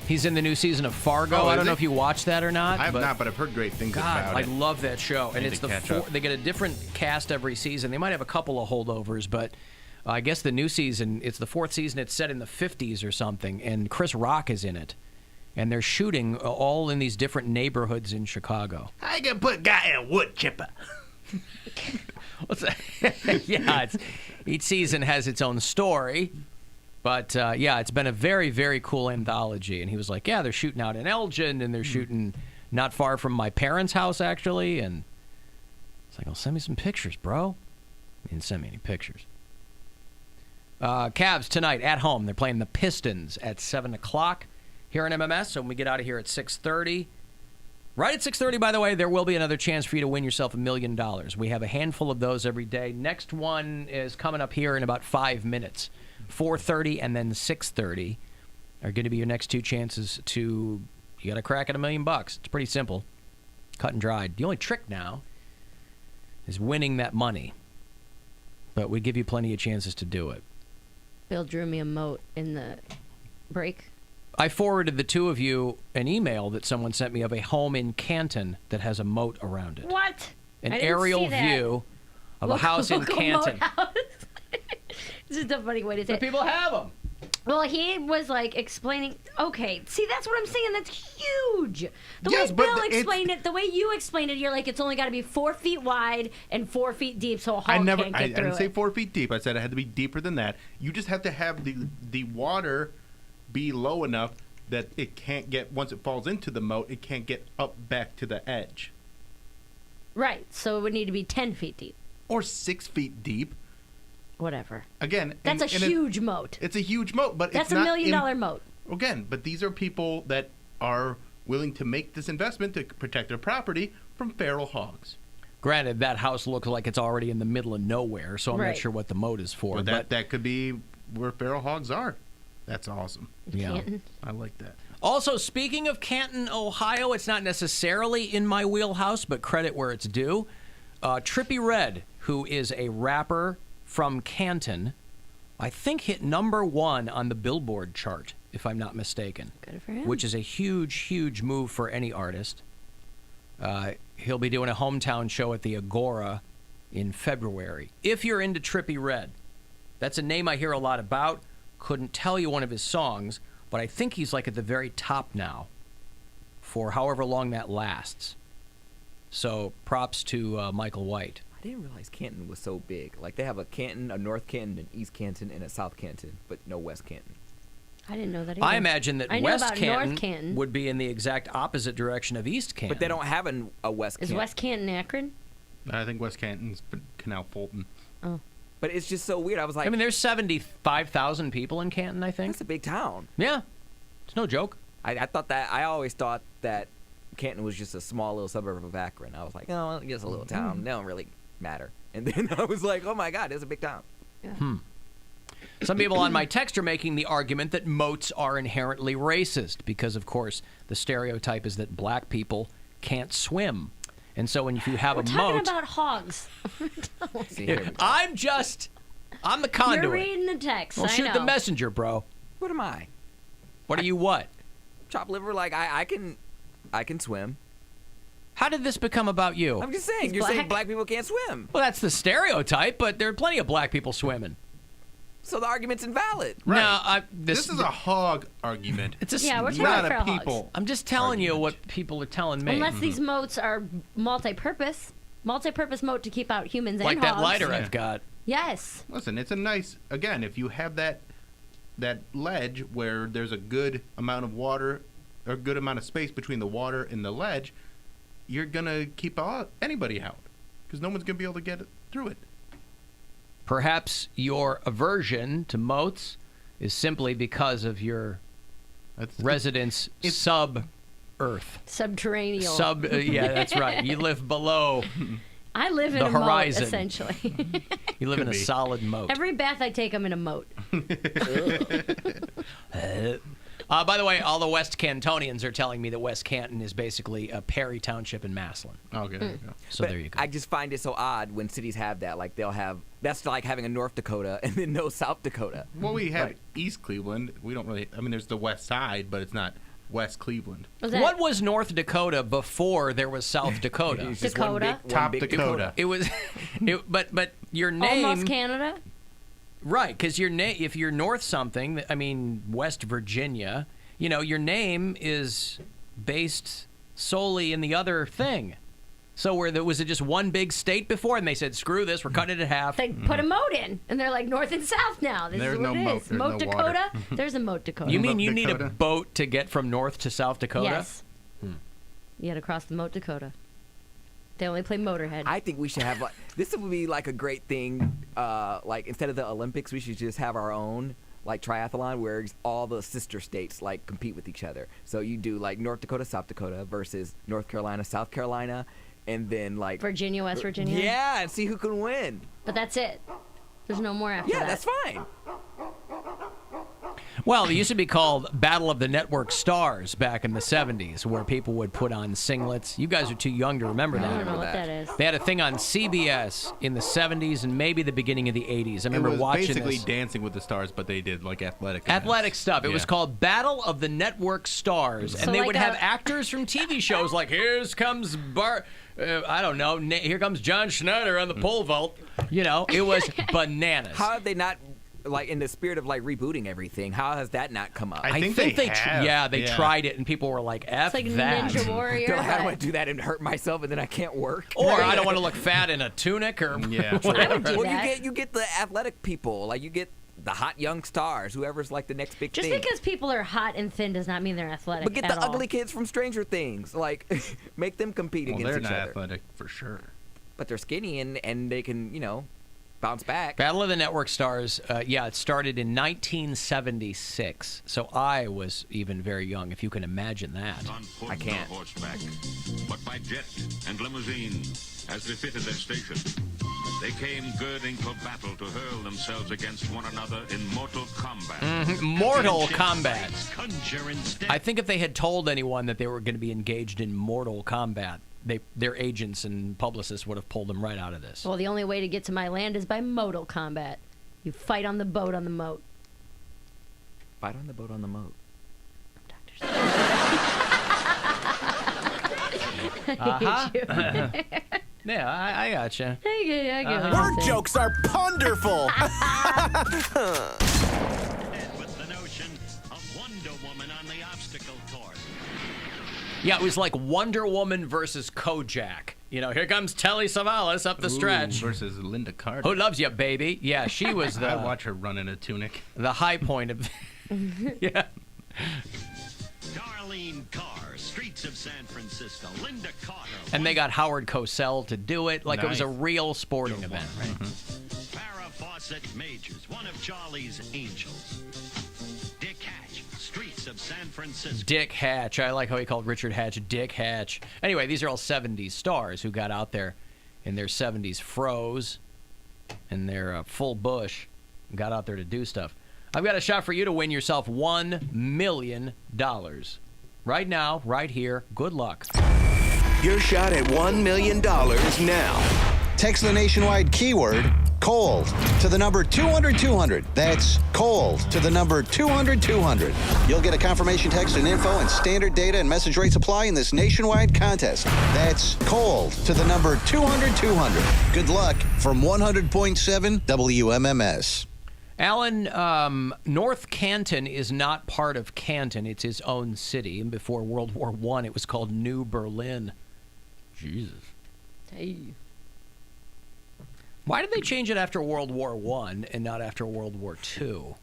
He's in the new season of Fargo. Oh, I don't know he? if you watched that or not. I have not, but I've heard great things God, about I it. love that show. And it's they get a different cast every season. They might have a couple of holdovers, but I guess the new season, it's the 4th season. It's set in the 50s or something, and Chris Rock is in it. And they're shooting all in these different neighborhoods in Chicago. I can put guy in a wood chipper. What's that? Yeah, each season has its own story. But, yeah, it's been a very, very cool anthology. And he was like, yeah, they're shooting out in Elgin, and they're shooting not far from my parents' house, actually. And it's like, well, send me some pictures, bro. He didn't send me any pictures. Cavs tonight at home. They're playing the Pistons at 7 o'clock here in MMS. So when we get out of here at 6:30. Right at 6:30, by the way, there will be another chance for you to win yourself $1 million. We have a handful of those every day. Next one is coming up here in about 5 minutes. 4:30 and then 6:30 are going to be your next two chances to, you got a crack at $1 million. It's pretty simple. Cut and dried. The only trick now is winning that money. But we give you plenty of chances to do it. Bill drew me a moat in the break. I forwarded the two of you an email that someone sent me of a home in Canton that has a moat around it. What? An I didn't aerial see that. view of a house in Canton. This is a funny way to say So it. people have them. Well, he was like explaining. Okay, see, that's what I'm saying. That's huge. The Yes, way but Bill it's- explained it, the way you explained it, you're like, it's only got to be 4 feet wide and 4 feet deep, so a hog can't get I through didn't say it. 4 feet deep. I said it had to be deeper than that. You just have to have the water be low enough that it can't get, once it falls into the moat, it can't get up back to the edge. Right, so it would need to be 10 feet deep. Or 6 feet deep. Whatever. Again, That's a huge moat. It's a huge moat, but That's it's $1 not million moat. Again, but these are people that are willing to make this investment to protect their property from feral hogs. Granted, that house looks like it's already in the middle of nowhere, so I'm not Right. sure what the moat is for. But that could be where feral hogs are. That's awesome. Yeah. Canton. I like that. Also, speaking of Canton, Ohio, it's not necessarily in my wheelhouse, but credit where it's due. Trippie Redd, who is a rapper from Canton, I think hit #1 on the Billboard chart, if I'm not mistaken. Good for him. Which is a huge, huge move for any artist. He'll be doing a hometown show at the Agora in February. If you're into Trippie Redd, that's a name I hear a lot about. Couldn't tell you one of his songs, but I think he's like at the very top now for however long that lasts. So props to Michael White. I didn't realize Canton was so big. Like, they have a Canton, a North Canton, an East Canton, and a South Canton, but no West Canton. I didn't know that either. I imagine that I know West about North Canton, Canton. would be in the exact opposite direction of East Canton. But they don't have a West Is Canton. West Canton Akron? I think West Canton's Canal Fulton. Oh. But it's just so weird. I was like, I mean, there's 75,000 people in Canton, I think. that's a big town. Yeah. It's no joke. I always thought that Canton was just a small little suburb of Akron. I was like, oh, well, just a little town. They don't really matter. And then I was like, oh my God, it's a big town. Yeah. Some people on my text are making the argument that moats are inherently racist because, of course, the stereotype is that black people can't swim. And so when you have We're a talking moat... about hogs. See, here we go. I'm the conduit. You're reading the text. Well, I shoot know. the messenger, bro. What am I? What are you what? Chopped liver? Like, I can swim. How did this become about you? I'm just saying. He's You're saying black. black people can't swim. Well, that's the stereotype, but there are plenty of black people swimming. So the argument's invalid. Right. No, This is a hog argument. It's a, Yeah, we're talking not about a feral people. hogs. I'm just telling you argument. what people are telling me. Unless these moats are multi-purpose moat to keep out humans like and that hogs. lighter Yeah. I've got. Yes. Listen, it's a nice, again, if you have that ledge where there's a good amount of water or a good amount of space between the water and the ledge, you're going to keep anybody out because no one's going to be able to get through it. Perhaps your aversion to moats is simply because of your residence sub-earth. Subterranean. Yeah, that's right. You live below. I live in the a horizon. moat, essentially. You live in Could a be. solid moat. Every bath I take, I'm in a moat. By the way, all the West Cantonians are telling me that West Canton is basically a Perry Township in Massillon. Okay, there you go. So But there you go. I just find it so odd when cities have that. Like, they'll have, that's like having a North Dakota and then no South Dakota. Well, we have Right. East Cleveland. We don't really, I mean, there's the west side, but it's not West Cleveland. What was North Dakota before there was South Dakota? It's just one Dakota? big- Top big Dakota. It was, but your name, Almost Canada? right? Because your name, if you're North something, I mean West Virginia, your name is based solely in the other thing. So was it just one big state before, and they said, "Screw this, we're cutting it in half." They put a moat in, and they're like North and South now. This There's is what no it moat. is. There's Moat no Dakota? water. There's a moat Dakota. You mean Moat you need a Dakota? boat to get from North to South Dakota? Yes. You got to cross the moat Dakota. They only play Motorhead. I think we should have this would be like a great thing. Like instead of the Olympics, we should just have our own like triathlon where all the sister states like compete with each other. So you do like North Dakota, South Dakota versus North Carolina, South Carolina, and then like Virginia, West Virginia. Yeah, and see who can win. But that's it. There's no more after Yeah, that. that's fine. Well, it used to be called Battle of the Network Stars back in the 70s, where people would put on singlets. You guys are too young to remember I that. don't know what that is. They had a thing on CBS in the 70s and maybe the beginning of the 80s. I remember it was watching basically this. Dancing with the Stars, but they did like athletic events. Athletic stuff. It was Yeah. called Battle of the Network Stars, So and they like would a- have actors from TV shows like comes I don't know, here comes John Schneider on the pole vault. It was bananas. How have they not like in the spirit of like rebooting everything? How has that not come up? I think they have. they tried it, and people were like, "F It's like that." Ninja Warrior. They're like, I don't but- want to do that and hurt myself, and then I can't work. Or I don't want to look fat in a tunic or Yeah. I would do Or that. you get the athletic people, like you get the hot young stars, whoever's like the next big Just thing. because people are hot and thin does not mean they're athletic But get at the all. ugly kids from Stranger Things, like make them compete Well, against they're each not other. athletic for sure. But they're skinny and they can bounce back. Battle of the Network Stars, it started in 1976. So I was even very young, if you can imagine that. On foot I can't. or horseback, but by jet and limousine, as befitted their station. They came girding for battle to hurl themselves against one another in mortal combat. Mortal Kombat. Conjure instead. I think if they had told anyone that they were going to be engaged in Mortal Kombat, their agents and publicists would have pulled them right out of this. Well, the only way to get to my land is by modal combat. You fight on the boat on the moat. Fight on the boat on the moat. Uh-huh. Yeah, I gotcha. I get what you're Word saying. jokes are ponderful. With the notion of Wonder Woman on the obstacle course. Yeah, it was like Wonder Woman versus Kojak. Here comes Telly Savalas up the stretch. Versus Linda Carter. Who loves you, baby? Yeah, she was I watch her run in a tunic. the high point of. Yeah. Darlene Carr, streets of San Francisco. Linda Carter. And they got Howard Cosell to do it like it was a Nice. real sporting event, right? Farrah Fawcett Majors, one of Charlie's angels. Dick Hatch, streets of San Francisco. Dick Hatch. I like how he called Richard Hatch Dick Hatch. Anyway, these are all 70s stars who got out there in their 70s froze and their full bush and got out there to do stuff. I've got a shot for you to win yourself $1 million. Right now, right here. Good luck. Your shot at $1 million now. Text the nationwide keyword cold to the number 200-200. That's cold to the number 200-200. You'll get a confirmation text and info, and standard data and message rates apply in this nationwide contest. That's cold to the number 200-200. Good luck from 100.7 WMMS. Alan, North Canton is not part of Canton. It's his own city. And before World War I, it was called New Berlin. Jesus. Hey. Why did they change it after World War I and not after World War II?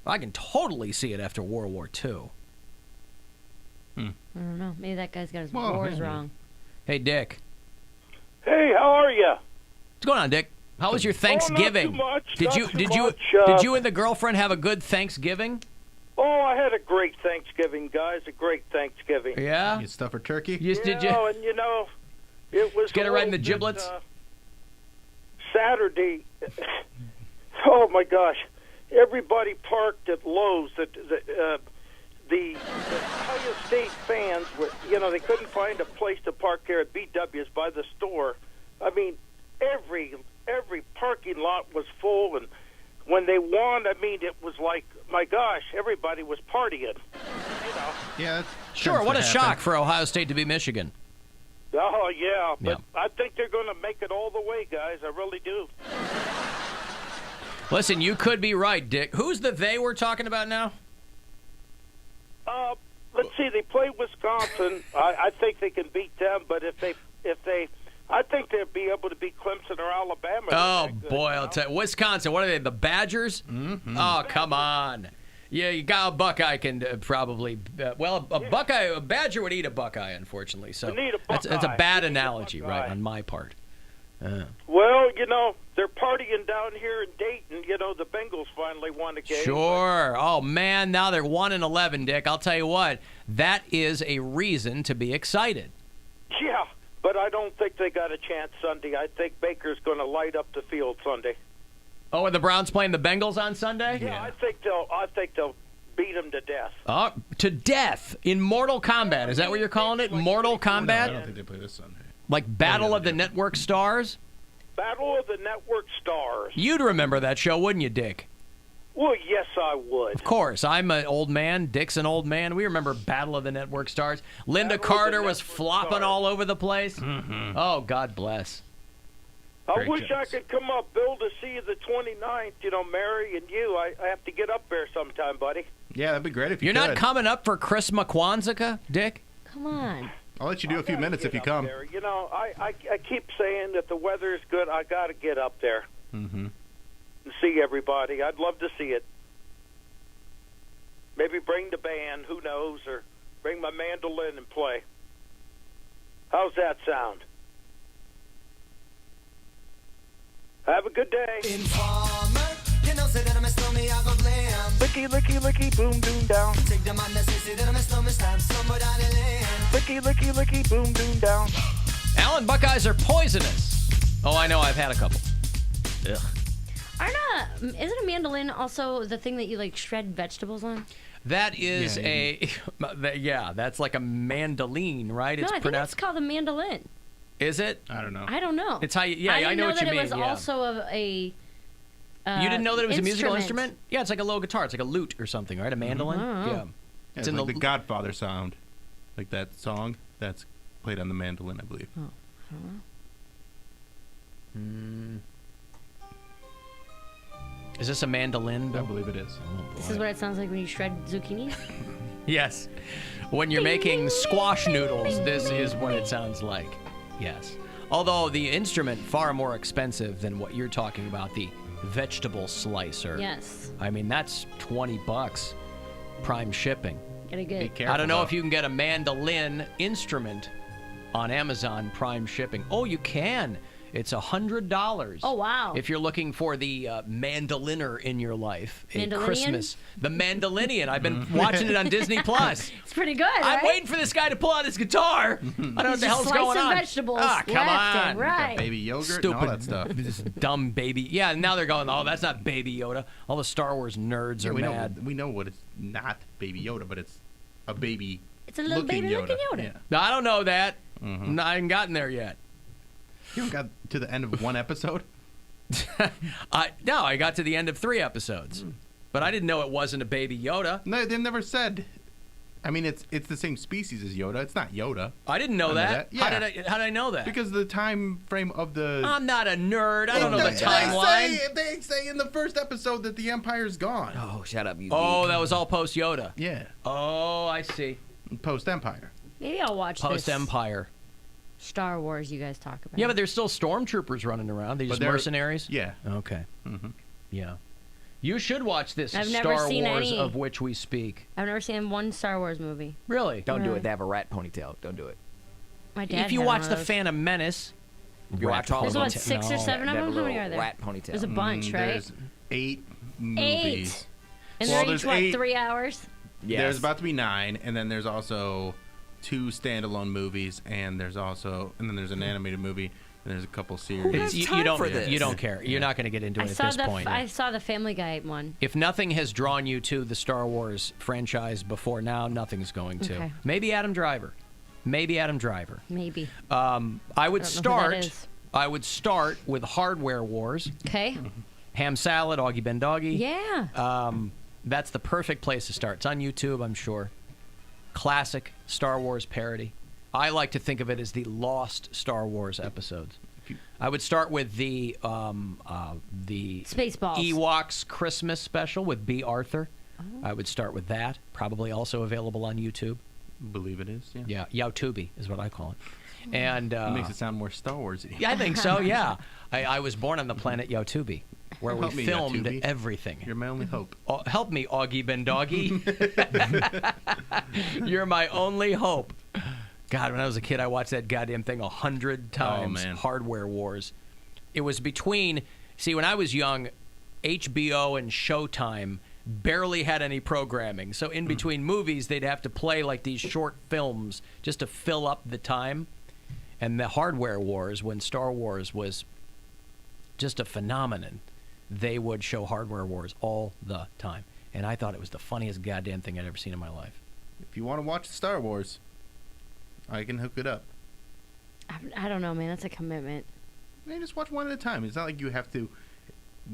I can totally see it after World War II. I don't know. Maybe that guy's got his Well, wars yeah. wrong. Hey, Dick. Hey, how are you? What's going on, Dick? How was your Thanksgiving? much, Did not you too did much, you did you and the girlfriend have a good Thanksgiving? Oh, I had a great Thanksgiving, guys. A great Thanksgiving. Yeah. You stuff her turkey? Did you? And it was Get a it right in the little bit, giblets? Saturday. Oh my gosh! Everybody parked at Lowe's. The Ohio State fans were, they couldn't find a place to park there at BW's by the store. I mean, every parking lot was full, and when they won, I mean, it was like, my gosh, everybody was partying. Yeah. That Sure, tends what to a happen. shock for Ohio State to beat Michigan. Oh, yeah. But Yeah. I think they're going to make it all the way, guys. I really do. Listen, you could be right, Dick. Who's the they we're talking about now? Let's see. They play Wisconsin. I think they can beat them. But if they, I think they'll be able to beat Clemson or Alabama. Oh, They're that good, boy, you I'll know? tell you. Wisconsin, what are they, the Badgers? Mm-hmm. Oh, come on. Yeah, you got a Buckeye can probably. A Badger would eat a Buckeye, unfortunately. So Would eat a that's a Buckeye. bad Would eat a analogy, right, Buckeye. on my part. Well, they're partying down here in Dayton. The Bengals finally won a game. Sure. Oh, man, now they're 1-11, Dick. I'll tell you what, that is a reason to be excited. Yeah, but I don't think they got a chance Sunday. I think Baker's going to light up the field Sunday. Oh, are the Browns playing the Bengals on Sunday? Yeah, I think they'll beat them to death. To death in Mortal Kombat. Is that what you're calling it? Mortal No, I Kombat? don't think they play this Sunday. Like Battle of the Network Stars? Battle of the Network Stars. You'd remember that show, wouldn't you, Dick? Well, yes, I would. Of course. I'm an old man. Dick's an old man. We remember Battle of the Network Stars. Linda Battle of the Carter was Network flopping Stars. all over the place. Mm-hmm. Oh, God bless. I Great wish I jokes. could come up, Bill, to see you the 29th. Mary and you. I have to get up there sometime, buddy. Yeah, that'd be great if you You're could. not coming up for Chris McQuanzica, Dick? Come on. I'll let you do a few minutes if you Get come. up there. I keep saying that the weather is good. I got to get up there Mm-hmm. and see everybody. I'd love to see it. Maybe bring the band, who knows, or bring my mandolin and play. How's that sound? Have a good day. Licky, licky, licky, boom, doom, down. Licky, licky, licky, boom, doom, down. Alan, Buckeyes are poisonous. Oh, I know. I've had a couple. Ugh. Isn't a mandolin also the thing that you shred vegetables on? That is Yeah, that's like a mandoline, right? No, I think pronounced. it's called a mandolin. Is it? I don't know. I don't know. It's how you. Yeah, I didn't know what that you mean. it was yeah. also a. You didn't know that it was a musical instrument? Yeah, it's like a little guitar. It's like a lute or something, right? A mandolin. Oh. Yeah. Yeah, It's it's in like the the Godfather sound. Like that song that's played on the mandolin, I believe. Oh, I don't know. Is this a mandolin? I Bill? believe it is. This is what it sounds like when you shred zucchini. Yes. When you're making squash noodles, this is what it sounds like. Yes. Although the instrument far more expensive than what you're talking about, the vegetable slicer. Yes. I mean, that's $20 prime shipping. Gotta Be get. careful. I don't know though. if you can get a mandolin instrument on Amazon Prime shipping. Oh, you can. It's $100. Oh, wow. If you're looking for the mandoliner in your life, a Mandolinian? Christmas, the mandolinian. I've been watching it on Disney Plus. It's pretty good, I'm right? waiting for this guy to pull out his guitar. I don't know what the hell's Just going slicing on. vegetables Ah, come left on. and right. Baby yogurt Stupid, and all that stuff. This dumb baby. Yeah, now they're going, oh, that's not Baby Yoda. All the Star Wars nerds are we mad. we know what it's not Baby Yoda, but it's a baby. It's a little baby looking Yoda. Yeah. No, I don't know that. No, I haven't gotten there yet. You haven't got to the end of one episode? No, I got to the end of 3 episodes. But I didn't know it wasn't a Baby Yoda. No, they never said. I mean, it's the same species as Yoda. It's not Yoda. I didn't know that. Yeah. How did I know that? Because the time frame of the. I'm not a nerd. I don't know the They timeline. They say in the first episode that the Empire's gone. Oh, shut up, you. Oh, geek. that was all post Yoda. Yeah, Oh, I see. post Empire. Maybe I'll watch Post this Empire. Star Wars you guys talk about. Yeah, but there's still stormtroopers running around. They're But just they're- mercenaries. Yeah. Okay. Yeah. You should watch this I've never Star seen Wars any. of which we speak. I've never seen one Star Wars movie. Really? Don't do Really? it. They have a rat ponytail. Don't do it. My dad If you had watch one The of those. Phantom Menace, You watch all There's of them. what, 6 or 7 They of have a them? How many little are there? rat ponytail. There's a bunch, right? There's 8 movies. 8. And Well, they're each, there's what, 8. 3 hours? Yes. There's about to be 9, and then there's also 2 standalone movies, and then there's an animated movie, and there's a couple series. has you time don't for this? you don't care. You're not going to get into it at this point. I saw the Family Guy one. If nothing has drawn you to the Star Wars franchise before now, nothing's going to. Okay. Maybe Adam Driver. Maybe. I would I don't know who that is. I would start with Hardware Wars. Okay. Ham Salad, Augie Ben Doggy. Yeah. That's the perfect place to start. It's on YouTube, I'm sure. classic Star Wars parody. I like to think of it as the lost Star Wars episodes. I would start with the Spaceballs. Ewoks Christmas special with B. Arthur. I would start with that. Probably also available on YouTube. Believe it is. Yeah. Yeah, Youtubi is what I call it. And It makes it sound more Star Wars-y. yeah, I think so. Yeah, I was born on the planet Youtubi, where we Help me, filmed Youtubi. everything. You're my only hope. Help me, Augie Ben Doggy. You're my only hope. God, when I was a kid, I watched that goddamn thing 100 times. man. Hardware Wars. It was between. See, when I was young, HBO and Showtime barely had any programming. So in between movies, they'd have to play like these short films just to fill up the time. And the Hardware Wars, when Star Wars was just a phenomenon, they would show Hardware Wars all the time. And I thought it was the funniest goddamn thing I'd ever seen in my life. If you want to watch Star Wars, I can hook it up. I don't know, man. That's a commitment. Man, just watch one at a time. It's not like you have to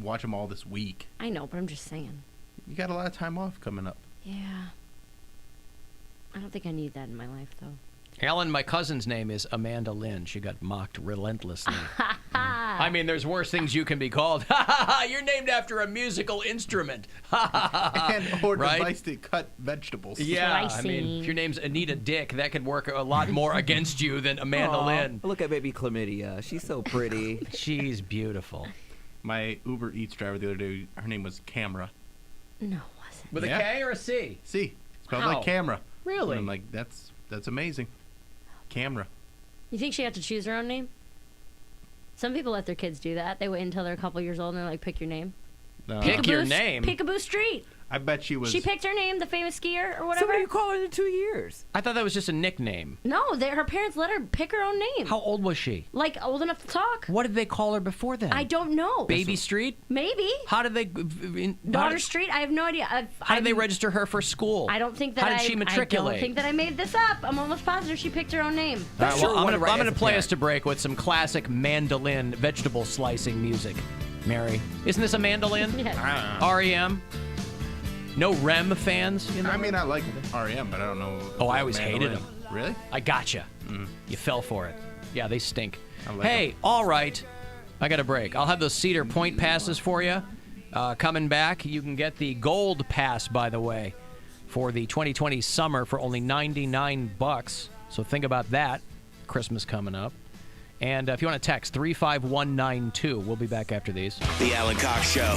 watch them all this week. I know, but I'm just saying. You got a lot of time off coming up. Yeah. I don't think I need that in my life, though. Alan, my cousin's name is Amanda Lynn. She got mocked relentlessly. I mean, there's worse things you can be called. You're named after a musical instrument. Or Right? device to cut vegetables. Yeah, I mean, Slicing. if your name's Anita Dick, that could work a lot more against you than Amanda Aw, Lynn. Look at baby Chlamydia. She's so pretty. She's beautiful. My Uber Eats driver the other day, her name was Camera. No, it wasn't. With Yeah. a K or a C? See, spelled How? like camera. Really? And I'm like, that's amazing. Camera. You think she had to choose her own name? Some people let their kids do that. They wait until they're a couple years old and they're like, pick your name. Pick your name? Peekaboo Street. I bet she was. She picked her name, the famous skier or whatever. So what do you call her in 2 years? I thought that was just a nickname. No, her parents let her pick her own name. How old was she? Like, old enough to talk. What did they call her before then? I don't know. Baby Street? Maybe. How did they... Daughter Street? I have no idea. How did they register her for school? I don't think that How did she matriculate? I don't think that I made this up. I'm almost positive she picked her own name. All right, sure well, I'm one gonna right as a play parent. us to break with some classic mandolin vegetable slicing music. Mary, isn't this a mandolin? Yes. REM? No REM fans? You know? I mean, I like REM, but I don't know. Oh, I always hated Mandolin. Really? I gotcha. You fell for it. Yeah, they stink. I like Hey, 'em. all right. I got a break. I'll have those Cedar Point passes for you. Coming back, you can get the gold pass, by the way, for the 2020 summer for only $99. So think about that. Christmas coming up. And if you want to text 35192, we'll be back after these. The Alan Cox Show.